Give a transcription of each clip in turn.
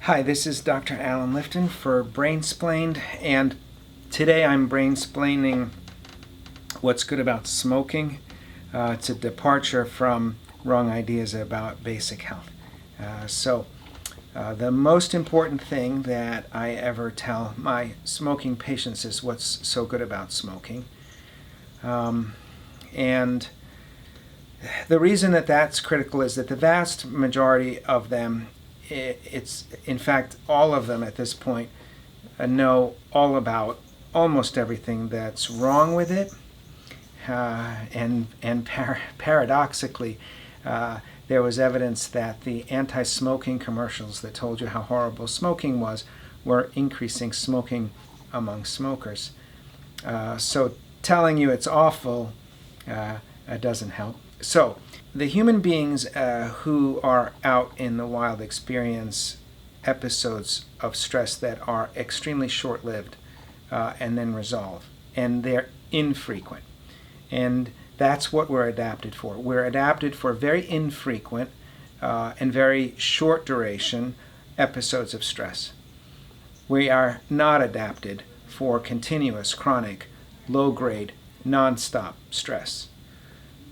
Hi, this is Dr. Alan Lifton for Brainsplained, and today I'm brainsplaining what's good about smoking. It's a departure from wrong ideas about basic health. The most important thing that I ever tell my smoking patients is what's so good about smoking. And the reason that that's critical is that the vast majority of them, it's in fact all of them at this point, know all about almost everything that's wrong with it. Paradoxically, there was evidence that the anti-smoking commercials that told you how horrible smoking was were increasing smoking among smokers. So telling you it's awful doesn't help. So the human beings who are out in the wild experience episodes of stress that are extremely short-lived and then resolve, and they're infrequent. And that's what we're adapted for. We're adapted for very infrequent and very short duration episodes of stress. We are not adapted for continuous, chronic, low-grade, non-stop stress.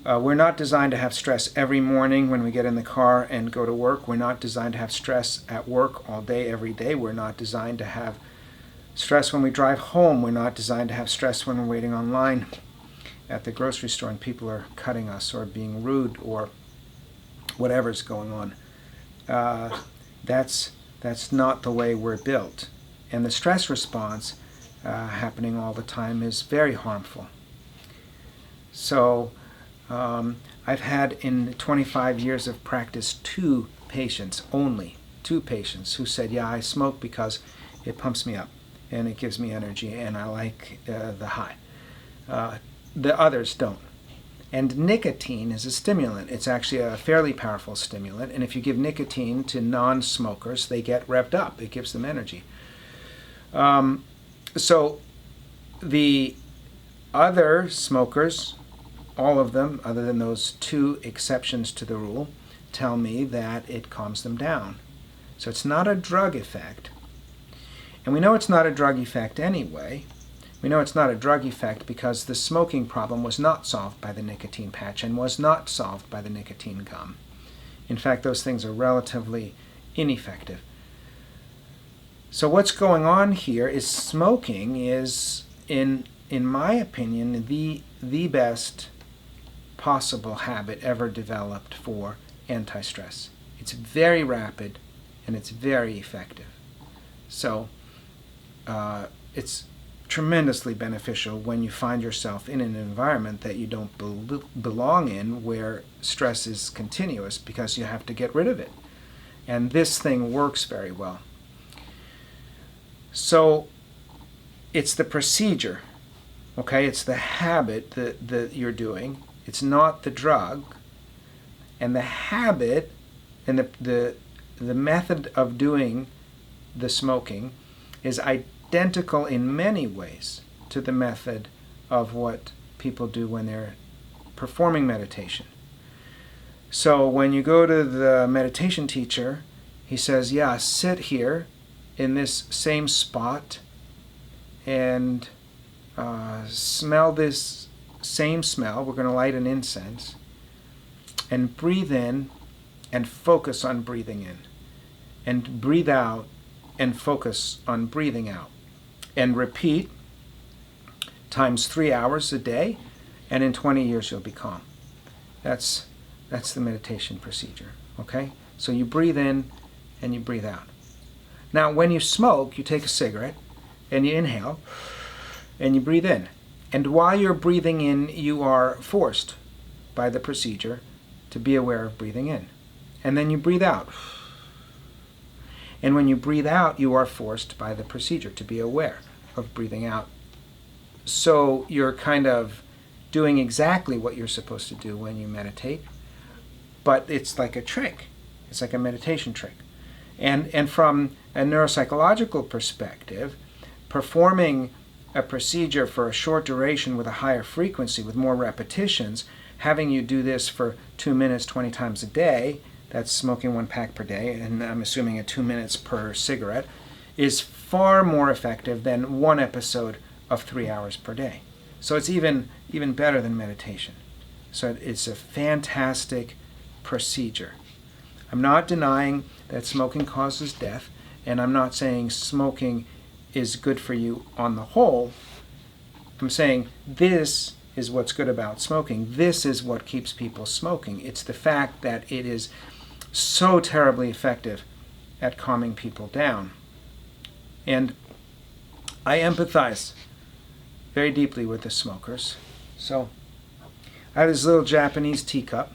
We're not designed to have stress every morning when we get in the car and go to work. We're not designed to have stress at work all day, every day. We're not designed to have stress when we drive home. We're not designed to have stress when we're waiting online at the grocery store and people are cutting us or being rude or whatever's going on. That's not the way we're built. And the stress response happening all the time is very harmful. So I've had in 25 years of practice only two patients who said, yeah, I smoke because it pumps me up and it gives me energy and I like the high. The others don't. And nicotine is a stimulant. It's actually a fairly powerful stimulant, and if you give nicotine to non-smokers, they get revved up. It gives them energy. So the other smokers, all of them, other than those two exceptions to the rule, tell me that it calms them down. So it's not a drug effect. And we know it's not a drug effect anyway. We know it's not a drug effect because the smoking problem was not solved by the nicotine patch and was not solved by the nicotine gum. In fact, those things are relatively ineffective. So what's going on here is smoking is, in my opinion, the best possible habit ever developed for anti-stress. It's very rapid and it's very effective. So it's tremendously beneficial when you find yourself in an environment that you don't belong in, where stress is continuous because you have to get rid of it. And this thing works very well. So it's the procedure, okay? It's the habit that you're doing. It's not the drug. And the habit and the method of doing the smoking is identical in many ways to the method of what people do when they're performing meditation. So when you go to the meditation teacher, he says, yeah, sit here in this same spot and smell this same smell. We're going to light an incense and breathe in and focus on breathing in, and breathe out and focus on breathing out, and repeat times 3 hours a day, and in 20 years you'll be calm. That's the meditation procedure, okay? So you breathe in and you breathe out. Now when you smoke, you take a cigarette and you inhale and you breathe in. And while you're breathing in, you are forced by the procedure to be aware of breathing in. And then you breathe out. And when you breathe out, you are forced by the procedure to be aware of breathing out. So you're kind of doing exactly what you're supposed to do when you meditate, but it's like a trick. It's like a meditation trick. And from a neuropsychological perspective, performing a procedure for a short duration with a higher frequency, with more repetitions, having you do this for 2 minutes 20 times a day, that's smoking 1 pack per day, and I'm assuming at 2 minutes per cigarette, is far more effective than 1 episode of 3 hours per day. So it's even better than meditation. So it's a fantastic procedure. I'm not denying that smoking causes death, and I'm not saying smoking is good for you on the whole. I'm saying this is what's good about smoking. This is what keeps people smoking. It's the fact that it is so terribly effective at calming people down. And I empathize very deeply with the smokers. So I have this little Japanese teacup,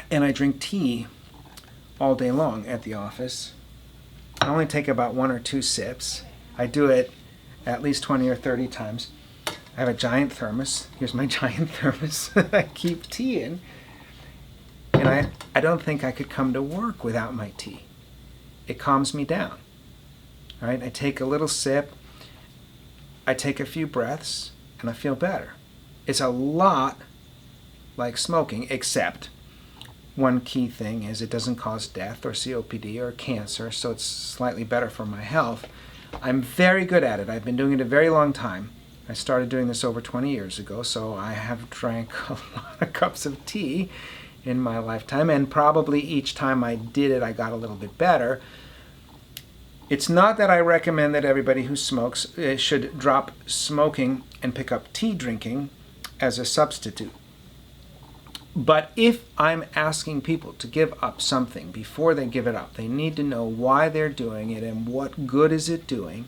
and I drink tea all day long at the office. I only take about 1 or 2 sips. I do it at least 20 or 30 times. I have a giant thermos. Here's my giant thermos I keep tea in. And I don't think I could come to work without my tea. It calms me down. All right? I take a little sip, I take a few breaths, and I feel better. It's a lot like smoking, except one key thing is it doesn't cause death or COPD or cancer, so it's slightly better for my health. I'm very good at it. I've been doing it a very long time. I started doing this over 20 years ago, so I have drank a lot of cups of tea in my lifetime, and probably each time I did it, I got a little bit better. It's not that I recommend that everybody who smokes should drop smoking and pick up tea drinking as a substitute. But if I'm asking people to give up something before they give it up, they need to know why they're doing it and what good is it doing.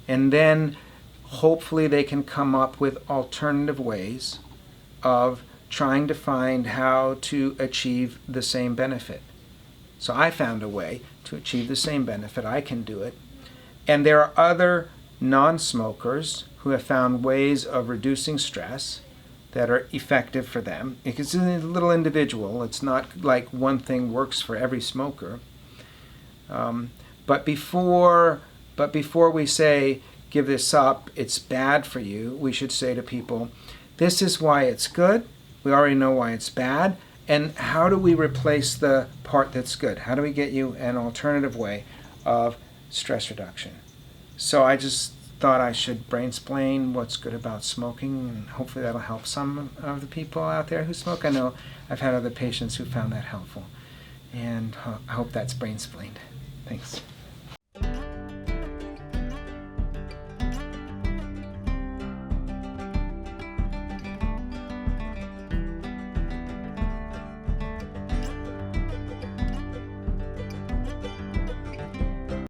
And then hopefully they can come up with alternative ways of trying to find how to achieve the same benefit. So I found a way to achieve the same benefit. I can do it. And there are other non-smokers who have found ways of reducing stress that are effective for them. It's a little individual. It's not like one thing works for every smoker. But before we say, give this up, it's bad for you, we should say to people, this is why it's good. We already know why it's bad. And how do we replace the part that's good? How do we get you an alternative way of stress reduction? So I just thought I should brainsplain what's good about smoking, and hopefully that'll help some of the people out there who smoke. I know I've had other patients who found that helpful, and I hope that's brainsplained. Thanks.